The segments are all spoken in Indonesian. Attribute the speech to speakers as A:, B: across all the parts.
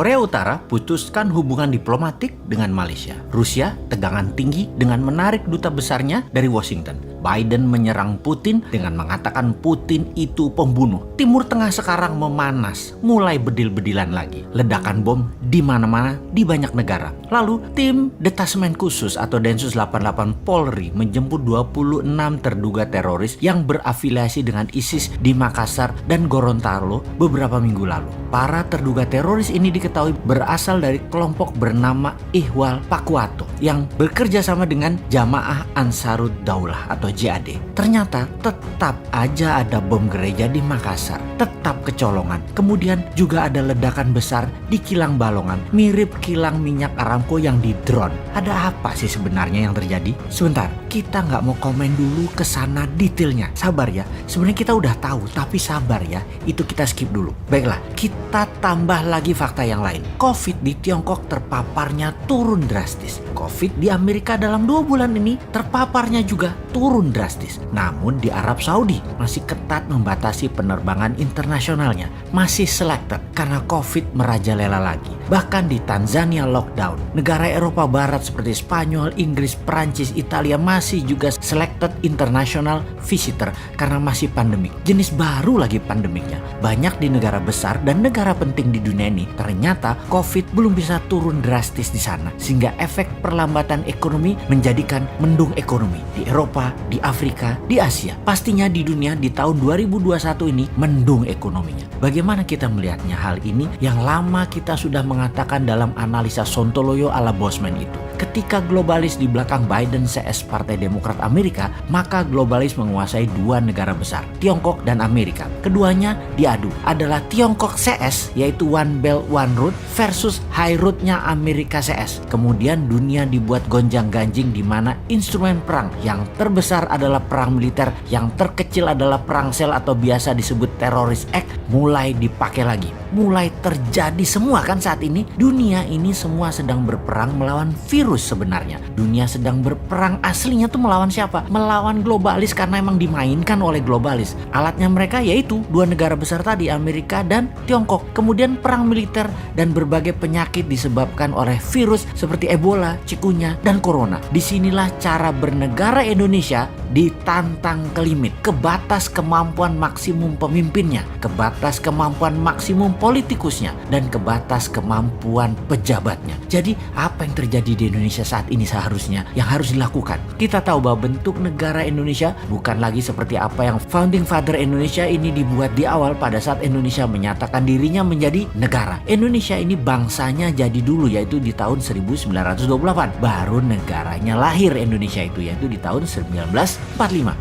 A: Korea Utara putuskan hubungan diplomatik dengan Malaysia. Rusia tegangan tinggi dengan menarik duta besarnya dari Washington. Biden menyerang Putin dengan mengatakan Putin itu pembunuh. Timur Tengah sekarang memanas, mulai bedil-bedilan lagi. Ledakan bom di mana-mana di banyak negara. Lalu tim Detasmen Khusus atau Densus 88 Polri menjemput 26 terduga teroris yang berafiliasi dengan ISIS di Makassar dan Gorontalo beberapa minggu lalu. Para terduga teroris ini diketahui berasal dari kelompok bernama Ihwal Pakwato yang bekerja sama dengan Jamaah Ansarud Daulah atau JAD. Ternyata tetap aja ada bom gereja di Makassar, tetap kecolongan. Kemudian juga ada ledakan besar di kilang Balongan, mirip kilang minyak Aramco yang di drone. Ada apa sih sebenarnya yang terjadi? Sebentar, kita nggak mau komen dulu ke sana detailnya. Sabar ya, sebenarnya kita udah tahu, tapi sabar ya, itu kita skip dulu. Baiklah, kita tambah lagi fakta yang lain. COVID di Tiongkok terpaparnya turun drastis. COVID di Amerika dalam 2 bulan ini terpaparnya juga turun drastis. Namun di Arab Saudi masih ketat membatasi penerbangan internasionalnya. Masih selected karena COVID merajalela lagi. Bahkan di Tanzania lockdown. Negara Eropa Barat seperti Spanyol, Inggris, Perancis, Italia masih juga selected international visitor karena masih pandemik. Jenis baru lagi pandemiknya. Banyak di negara besar dan negara penting di dunia ini ternyata COVID belum bisa turun drastis di sana. Sehingga efek perlambatan ekonomi menjadikan mendung ekonomi di Eropa, di Afrika, di Asia. Pastinya di dunia di tahun 2021 ini mendung ekonominya. Bagaimana kita melihatnya hal ini yang lama kita sudah mengatakan dalam analisa Sontoloyo ala Bosman itu. Ketika globalis di belakang Biden CS Partai Demokrat Amerika, maka globalis menguasai 2 negara besar, Tiongkok dan Amerika. Keduanya diadu adalah Tiongkok CS yaitu One Belt One Road versus High Road-nya Amerika CS. Kemudian dunia dibuat gonjang-ganjing di mana instrumen perang yang terbesar adalah perang militer, yang terkecil adalah perang sel atau biasa disebut Terrorist Act mulai dipakai lagi. Mulai terjadi semua kan saat ini. Dunia ini semua sedang berperang melawan virus sebenarnya. Dunia sedang berperang aslinya tuh melawan siapa? Melawan globalis karena emang dimainkan oleh globalis. Alatnya mereka yaitu 2 negara besar tadi, Amerika dan Tiongkok. Kemudian perang militer dan berbagai penyakit disebabkan oleh virus seperti Ebola, Cikunya, dan Corona. Disinilah cara bernegara Indonesia ditantang ke limit, ke batas kemampuan maksimum pemimpinnya, ke batas kemampuan maksimum politikusnya, dan ke batas kemampuan pejabatnya. Jadi apa yang terjadi di Indonesia saat ini seharusnya yang harus dilakukan? Kita tahu bahwa bentuk negara Indonesia bukan lagi seperti apa yang Founding Father Indonesia ini dibuat di awal pada saat Indonesia menyatakan dirinya menjadi negara. Indonesia ini bangsanya jadi dulu yaitu di tahun 1928. Baru negaranya lahir Indonesia itu yaitu di tahun 1945.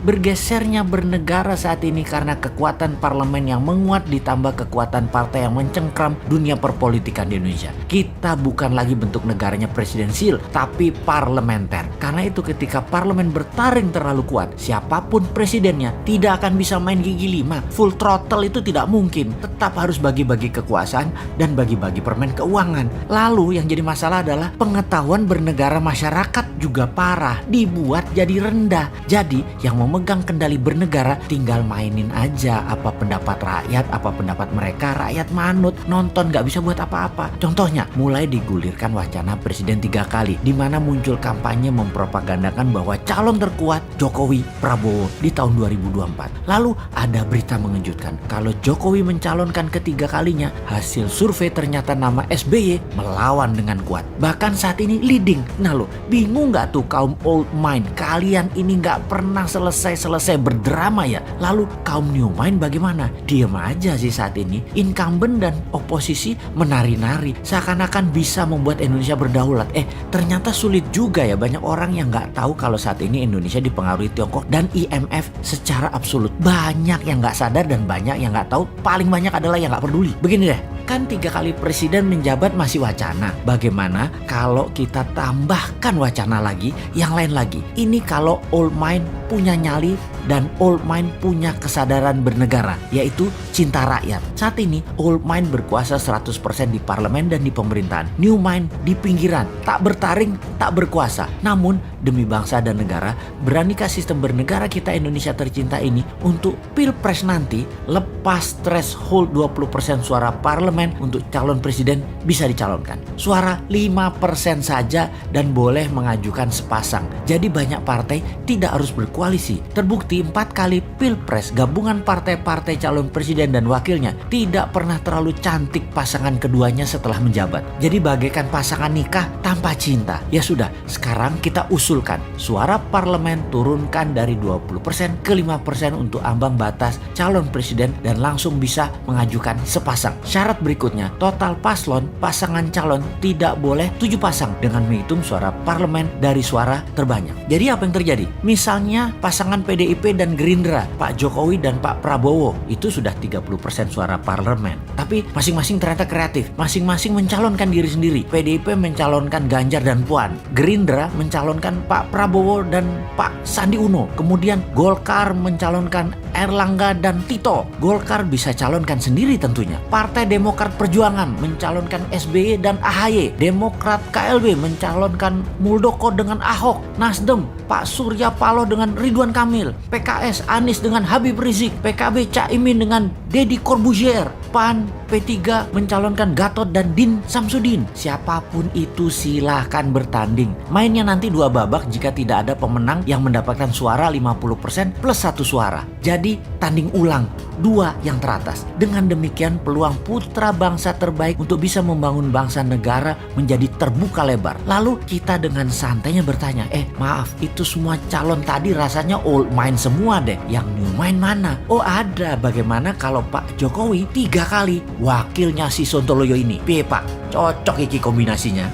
A: Bergesernya bernegara saat ini karena kekuatan parlemen yang menguat ditambah kekuatan partai yang mencengkram dunia perpolitikan di Indonesia. Kita bukan lagi bentuk negaranya presidensial, tapi parlementer. Karena itu ketika parlemen bertaring terlalu kuat, siapapun presidennya tidak akan bisa main gigi 5. Full throttle itu tidak mungkin. Tetap harus bagi-bagi kekuasaan dan bagi-bagi permen keuangan. Lalu yang jadi masalah adalah pengetahuan bernegara masyarakat juga parah, dibuat jadi rendah. Jadi yang memegang kendali bernegara tinggal mainin aja apa pendapat rakyat, apa pendapat mereka. Rakyat manut, nonton, gak bisa buat apa-apa. Contohnya mulai digulirkan wacana presiden 3 kali, di mana muncul kampanye mempropagandakan bahwa calon terkuat Jokowi Prabowo di tahun 2024. Lalu ada berita mengejutkan kalau Jokowi mencalonkan ketiga kalinya, hasil survei ternyata nama SBY melawan dengan kuat. Bahkan saat ini leading. Nah lo bingung gak tuh kaum old mind? Kalian ini gak pernah selesai berdrama ya. Lalu kaum new mind bagaimana? Diam aja sih saat ini. Incumbent dan oposisi menari-nari seakan-akan bisa membuat Indonesia berdaulat. Ternyata sulit juga ya. Banyak orang yang gak tahu kalau saat ini Indonesia dipengaruhi Tiongkok dan IMF secara absolut. Banyak yang gak sadar dan banyak yang gak tahu. Paling banyak adalah yang gak peduli. Begini deh, kan 3 kali presiden menjabat masih wacana. Bagaimana kalau kita tambahkan wacana lagi, yang lain lagi? Ini kalau old mind punya nyali dan old mind punya kesadaran bernegara, yaitu cinta rakyat. Saat ini old mind berkuasa 100% di parlemen dan di pemerintahan. New mind di pinggiran, tak bertaring, tak berkuasa. Namun demi bangsa dan negara, beranikah sistem bernegara kita Indonesia tercinta ini untuk pilpres nanti lepas threshold 20% suara parlemen untuk calon presiden bisa dicalonkan. Suara 5% saja dan boleh mengajukan sepasang. Jadi banyak partai tidak harus berkoalisi. Terbukti 4 kali pilpres gabungan partai-partai calon presiden dan wakilnya tidak pernah terlalu cantik pasangan keduanya setelah menjabat. Jadi bagaikan pasangan nikah tanpa cinta. Ya sudah, sekarang kita usulkan suara parlemen turunkan dari 20% ke 5% untuk ambang batas calon presiden dan langsung bisa mengajukan sepasang. Syarat berikutnya, total paslon pasangan calon tidak boleh 7 pasang dengan menghitung suara parlemen dari suara terbanyak. Jadi apa yang terjadi? Misalnya pasangan PDIP dan Gerindra, Pak Jokowi dan Pak Prabowo, itu sudah 30% suara parlemen. Tapi masing-masing ternyata kreatif. Masing-masing mencalonkan diri sendiri. PDIP mencalonkan Ganjar dan Puan. Gerindra mencalonkan Pak Prabowo dan Pak Sandi Uno. Kemudian Golkar mencalonkan Erlangga dan Tito. Golkar bisa calonkan sendiri tentunya. Partai Demokrat Perjuangan mencalonkan SBY dan AHY. Demokrat KLB mencalonkan Muldoko dengan Ahok. Nasdem Pak Surya Paloh dengan Ridwan Kamil. PKS Anies dengan Habib Rizik. PKB Caimin dengan Deddy Corbuzier. PAN P3 mencalonkan Gatot dan Din Samsudin. Siapapun itu silahkan bertanding. Mainnya nanti 2 babak jika tidak ada pemenang yang mendapatkan suara 50% plus 1 suara. Jadi tanding ulang 2 yang teratas. Dengan demikian peluang putra bangsa terbaik untuk bisa membangun bangsa negara menjadi terbuka lebar. Lalu kita dengan santainya bertanya, maaf itu semua calon tadi rasanya old mind semua deh. Yang new mind mana? Oh ada, bagaimana kalau Pak Jokowi 3 kali wakilnya si Sontoloyo ini? Piye Pak? Cocok iki kombinasinya.